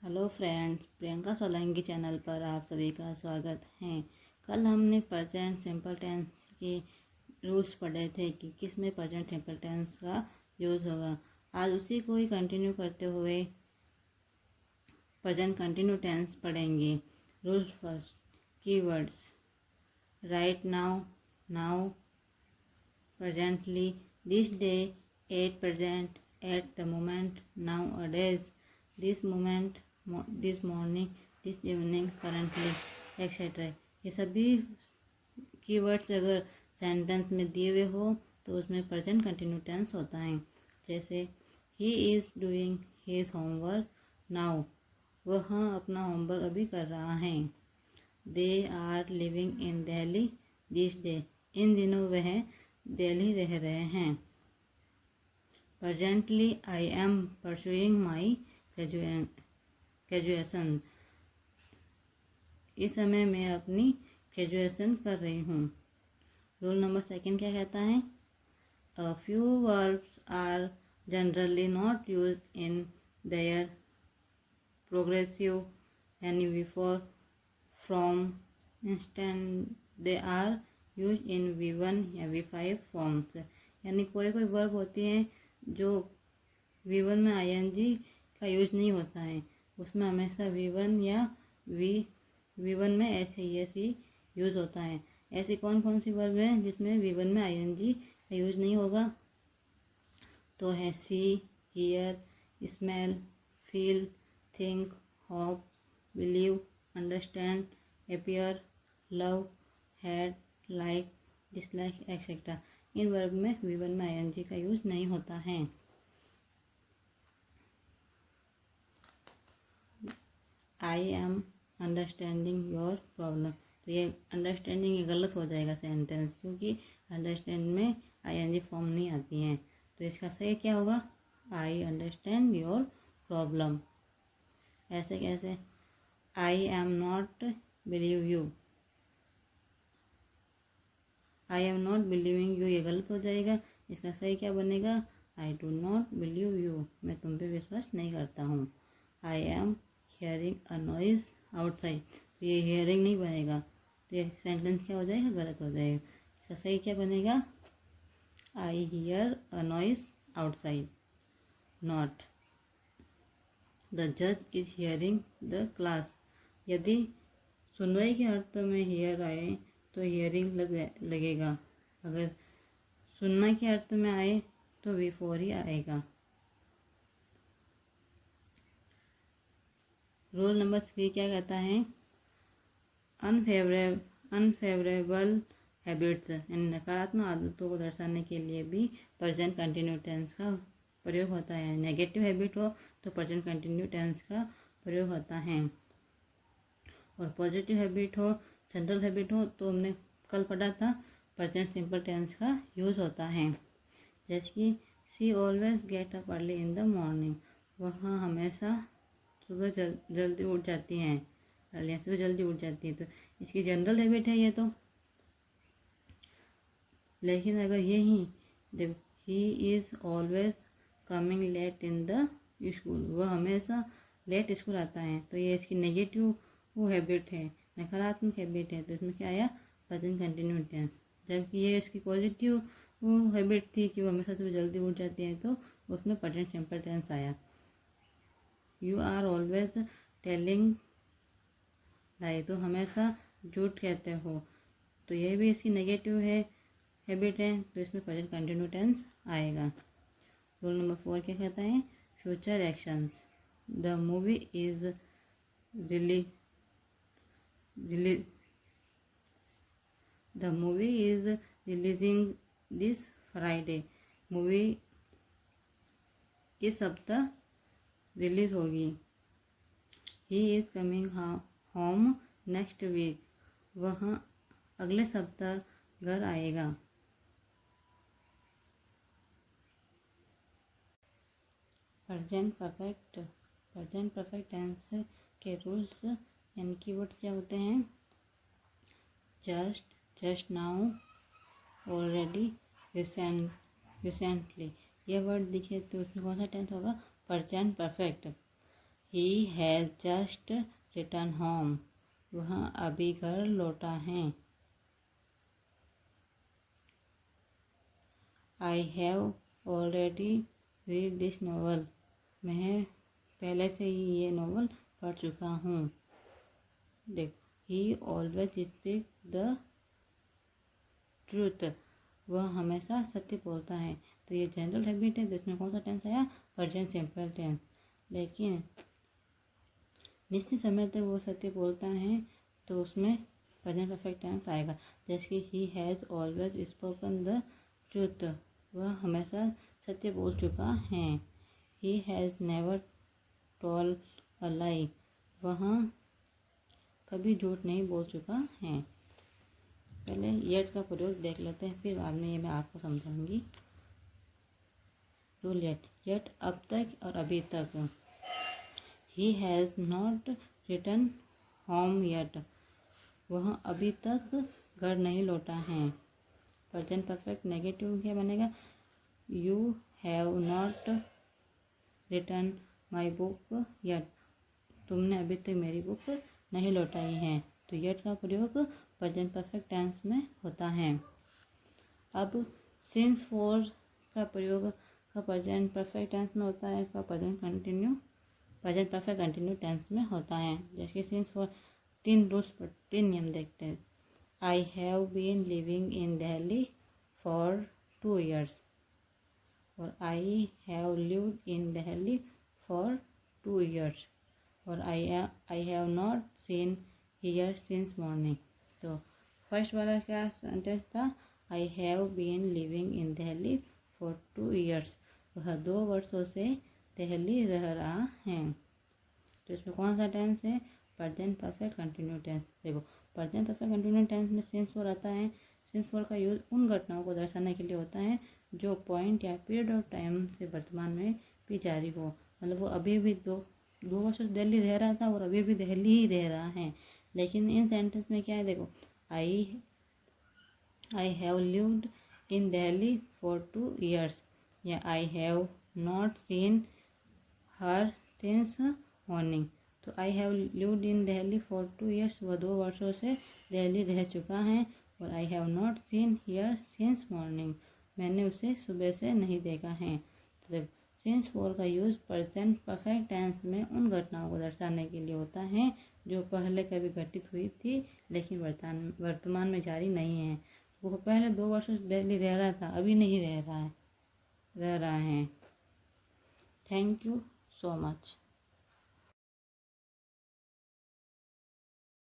Hello friends, Priyanka Solanki channel पर आप सभी का स्वागत है। कल हमने प्रेजेंट सिंपल टेंस के रूल्स पढ़े थे कि किस में प्रेजेंट सिंपल टेंस का यूज़ होगा। आज उसी को ही कंटिन्यू करते हुए प्रेजेंट कंटिन्यू टेंस पढ़ेंगे। Rule first, keywords. Right now, now, presently, this day, at present, at the moment, now a days, this moment, this morning, this evening, currently, etcetera. ये सभी कीवर्ड्स अगर सेंटेंस में दिए हुए हो तो उसमें प्रेजेंट कंटिन्यू टेंस होता है। जैसे ही is doing his homework now, वह अपना होमवर्क अभी कर रहा है। They are living in Delhi this day, इन दिनों वह दिल्ली रह रहे हैं। Presently I am pursuing my graduation, इस समय मैं अपनी ग्रेजुएशन कर रही हूँ। रूल नंबर सेकंड क्या कहता है? A few verbs are generally not use in their progressive यानी before, from, instant, they are use in V1 या V5 फॉर्म्स। यानी कोई कोई वर्ब होती हैं जो V1 में ING का यूज नहीं होता है, उसमें हमेशा V1 या V1 में ऐसे यूज़ होता है। ऐसी कौन कौन सी वर्ब है जिसमें V1 में ING का यूज नहीं होगा? तो है see, hear, smell, feel, think, hope, believe, understand, appear, love, hate, like, dislike, etcetera. इन वर्ब में V1 में ING का यूज नहीं होता है। I am understanding your problem, तो ये अंडरस्टैंडिंग ये गलत हो जाएगा सेंटेंस, क्योंकि अंडरस्टैंड में ING फॉर्म नहीं आती हैं। तो इसका सही क्या होगा? I understand your problem. ऐसे कैसे? I am not believe you, I am not believing you ये गलत हो जाएगा। इसका सही क्या बनेगा? I do not believe you, मैं तुम पे विश्वास नहीं करता हूँ। I am hearing a noise outside, तो ये हियरिंग नहीं बनेगा, तो ये सेंटेंस क्या हो जाएगा? गलत हो जाएगा। इसका सही क्या बनेगा? I hear a noise outside, not. The जज इज हियरिंग द क्लास, यदि सुनवाई के अर्थ में हियर आए तो हियरिंग लगेगा, अगर सुनना के अर्थ में आए तो V4 ही आएगा। रूल नंबर 3 क्या कहता है? अनफेवरेबल हैबिट्स यानी नकारात्मक आदतों को दर्शाने के लिए भी प्रेजेंट कंटिन्यू टेंस का प्रयोग होता है। नेगेटिव हैबिट हो तो प्रेजेंट कंटिन्यू टेंस का प्रयोग होता है, और पॉजिटिव हैबिट हो, जनरल हैबिट हो, तो हमने कल पढ़ा था प्रेजेंट सिंपल टेंस का यूज़ होता है। जैसे कि she always get up early in the morning, वह हमेशा सुबह जल्दी उठ जाती हैं, अर्ली सुबह जल्दी उठ जाती है, तो इसकी जनरल हैबिट है ये तो। लेकिन अगर यही देखो, he is always coming late in the school, वह हमेशा लेट स्कूल आता है, तो ये इसकी नेगेटिव वो हैबिट है, नकारात्मक हैबिट है, तो इसमें क्या आया? Present continue tense. जबकि ये इसकी पॉजिटिव वो हैबिट थी कि वो हमेशा सुबह जल्दी उठ जाती है, तो उसमें प्रेजेंट सिंपल टेंस आया। You are always telling lie, तो हमेशा झूठ कहते हो, तो यह भी इसकी नेगेटिव हैबिट है, तो इसमें प्रेजेंट कंटिन्यू टेंस आएगा। रूल नंबर 4 क्या कहता है? Future actions. The movie is really the movie is releasing this Friday, movie इस सप्ताह रिलीज होगी। He is coming home next week, वह अगले सप्ताह घर आएगा। प्रेजेंट परफेक्ट टेंस के रूल्स यानी कीवर्ड्स क्या होते हैं? Just, just now, already, recently. ये वर्ड दिखे तो उसमें कौन सा टेंस होगा? Present perfect. He has just return home, वह अभी घर लौटा है। I have already read this novel, मैं पहले से ही ये नॉवल पढ़ चुका हूँ। देखो, ही ऑलवेज स्पीक द ट्रूथ, वह हमेशा सत्य बोलता है। तो ये जनरल हैबिट है, जिसमें कौन सा टेंस आया, प्रेजेंट सिंपल टेंस। लेकिन निश्चित समय तक वो सत्य बोलता है तो उसमें प्रेजेंट परफेक्ट टेंस आएगा। जैसे कि he has always spoken the truth, वह हमेशा सत्य बोल चुका है। He has never told a lie, वह कभी झूठ नहीं बोल चुका है। पहले येट का प्रयोग देख लेते हैं, फिर बाद में ये मैं आपको समझाऊंगी। रूल येट अब तक और अभी तक। He has not return home yet, वह अभी तक घर नहीं लौटा है। प्रेजेंट परफेक्ट नेगेटिव क्या बनेगा, you have not return my book yet, तुमने अभी तक मेरी बुक नहीं लौटाई है। तो येट का प्रयोग प्रेजेंट परफेक्ट टेंस में होता है। अब सिंस फॉर का प्रयोग का प्रेजेंट परफेक्ट टेंस में होता है, का प्रेजेंट परफेक्ट कंटिन्यू टेंस में होता है। जैसे सिंस फॉर 3 रूल्स पर 3 नियम देखते हैं। I have been living in Delhi for 2 years, और I have lived in Delhi for 2 years, और I have not seen here since morning. तो फर्स्ट वाला क्या सेंटेंस था, I have been living in Delhi for 2 years, वह 2 वर्षों से दिल्ली रह रहा है। तो इसमें कौन सा टेंस है, प्रेजेंट परफेक्ट कंटिन्यू टेंस। देखो, प्रेजेंट परफेक्ट कंटिन्यू टेंस में सिंस फॉर आता है। सिंस फॉर का यूज उन घटनाओं को दर्शाने के लिए होता है जो पॉइंट या पीरियड ऑफ टाइम से वर्तमान में भी जारी हो। मतलब वो अभी भी दो वर्षों से दिल्ली रह रहा था और अभी भी दिल्ली ही रह रहा है। लेकिन इन सेंटेंस में क्या है, देखो, I have lived in Delhi for 2 years, या I have not seen her since morning. तो I have lived in Delhi for 2 years, वह 2 वर्षों से दिल्ली रह चुका है। और I have not seen here since morning, मैंने उसे सुबह से नहीं देखा है। तो सिंस फॉर का यूज़ प्रेजेंट परफेक्ट टेंस में उन घटनाओं को दर्शाने के लिए होता है जो पहले कभी घटित हुई थी लेकिन वर्तमान में जारी नहीं है। वो पहले 2 वर्षों से दिल्ली रह रहा था, अभी नहीं रह रहा है। Thank you so much.